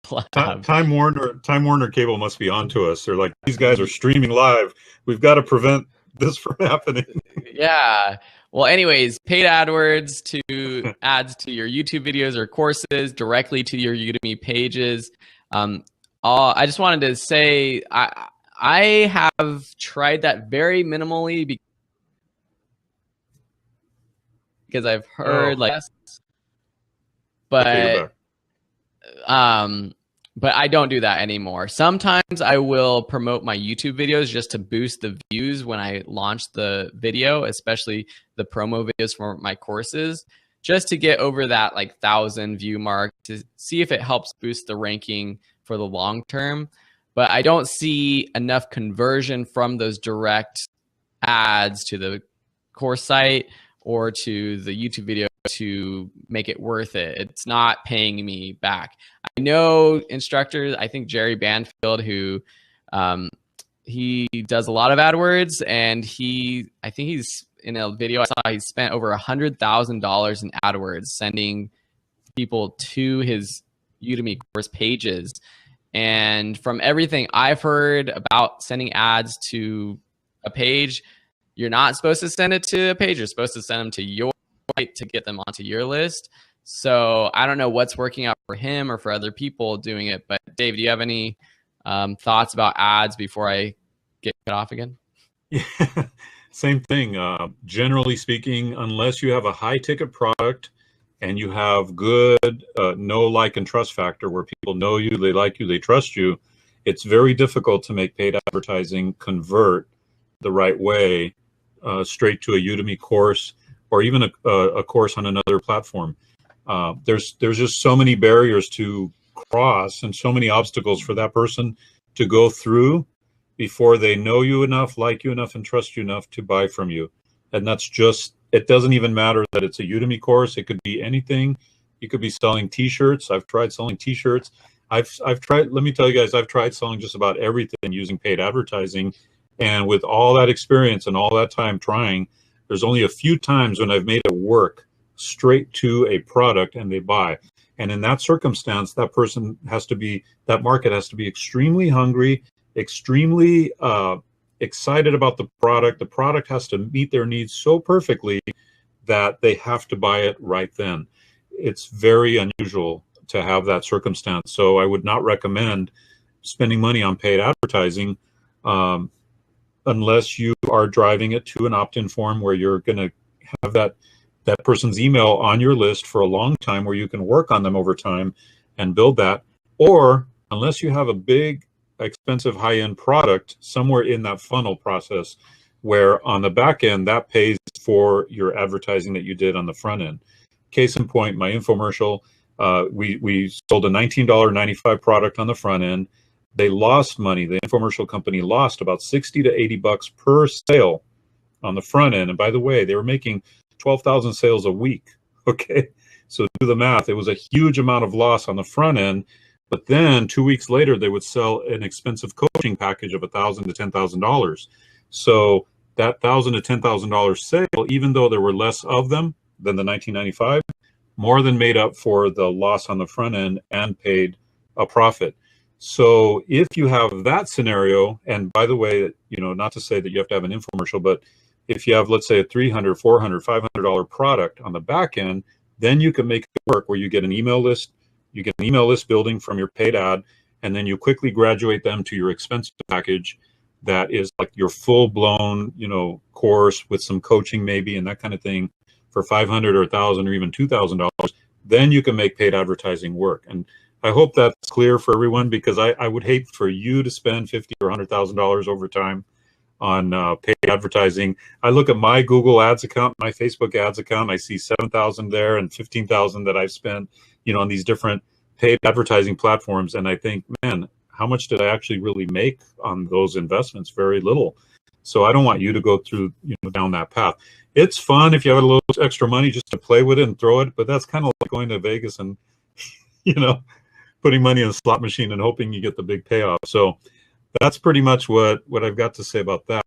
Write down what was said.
Blab. Time Warner Cable must be onto us. They're like, these guys are streaming live. We've got to prevent this from happening. Yeah. Well, anyways, paid AdWords to ads to your YouTube videos or courses directly to your Udemy pages. I just wanted to say I have tried that very minimally because I've heard but I don't do that anymore. Sometimes I will promote my YouTube videos just to boost the views when I launch the video, especially the promo videos for my courses, just to get over that 1,000 view mark to see if it helps boost the ranking for the long term. But I don't see enough conversion from those direct ads to the course site or to the YouTube video to make it worth it. It's not paying me back. I know instructors, I think Jerry Banfield, who he does a lot of AdWords, and I think he's in a video I saw, he spent over $100,000 in AdWords sending people to his Udemy course pages. And from everything I've heard about sending ads to a page, you're not supposed to send it to a page. You're supposed to send them to your site to get them onto your list. So I don't know what's working out for him or for other people doing it. But Dave, do you have any thoughts about ads before I get cut off again? Yeah, same thing. Generally speaking, unless you have a high ticket product and you have good know, like, and trust factor where people know you, they like you, they trust you, it's very difficult to make paid advertising convert the right way straight to a Udemy course or even a course on another platform. There's just so many barriers to cross and so many obstacles for that person to go through before they know you enough, like you enough, and trust you enough to buy from you. And that's just, it doesn't even matter that it's a Udemy course. It could be anything. You could be selling t-shirts. I've tried selling t-shirts. I've tried, let me tell you guys, I've tried selling just about everything using paid advertising. And with all that experience and all that time trying, there's only a few times when I've made it work straight to a product and they buy. And in that circumstance, that person has to be, that market has to be extremely hungry, extremely excited about the product. The product has to meet their needs so perfectly that they have to buy it right then. It's very unusual to have that circumstance. So I would not recommend spending money on paid advertising unless you are driving it to an opt-in form where you're going to have that person's email on your list for a long time, where you can work on them over time and build that. Or unless you have a big, expensive, high-end product somewhere in that funnel process, where on the back end that pays for your advertising that you did on the front end. Case in point, my infomercial, we sold a $19.95 product on the front end. They lost money. The infomercial company lost about 60 to 80 bucks per sale on the front end. And by the way, they were making 12,000 sales a week. Okay, so do the math. It was a huge amount of loss on the front end. But then 2 weeks later, they would sell an expensive coaching package of $1,000 to $10,000. So that $1,000 to $10,000 sale, even though there were less of them than the $19.95, more than made up for the loss on the front end and paid a profit. So if you have that scenario, and by the way, you know, not to say that you have to have an infomercial, but if you have, let's say, a $300, $400, $500 product on the back end, then you can make it work where you get an email list, you get an email list building from your paid ad, and then you quickly graduate them to your expensive package that is like your full-blown, you know, course with some coaching maybe and that kind of thing for $500 or $1,000 or even $2,000. Then you can make paid advertising work. And I hope that's clear for everyone, because I would hate for you to spend $50,000 or $100,000 over time on paid advertising. I look at my Google Ads account, my Facebook Ads account, I see 7,000 there and 15,000 that I've spent, you know, on these different paid advertising platforms. And I think, man, how much did I actually really make on those investments? Very little. So I don't want you to go through, you know, down that path. It's fun if you have a little extra money just to play with it and throw it, but that's kind of like going to Vegas and, you know, putting money in a slot machine and hoping you get the big payoff. So that's pretty much what I've got to say about that.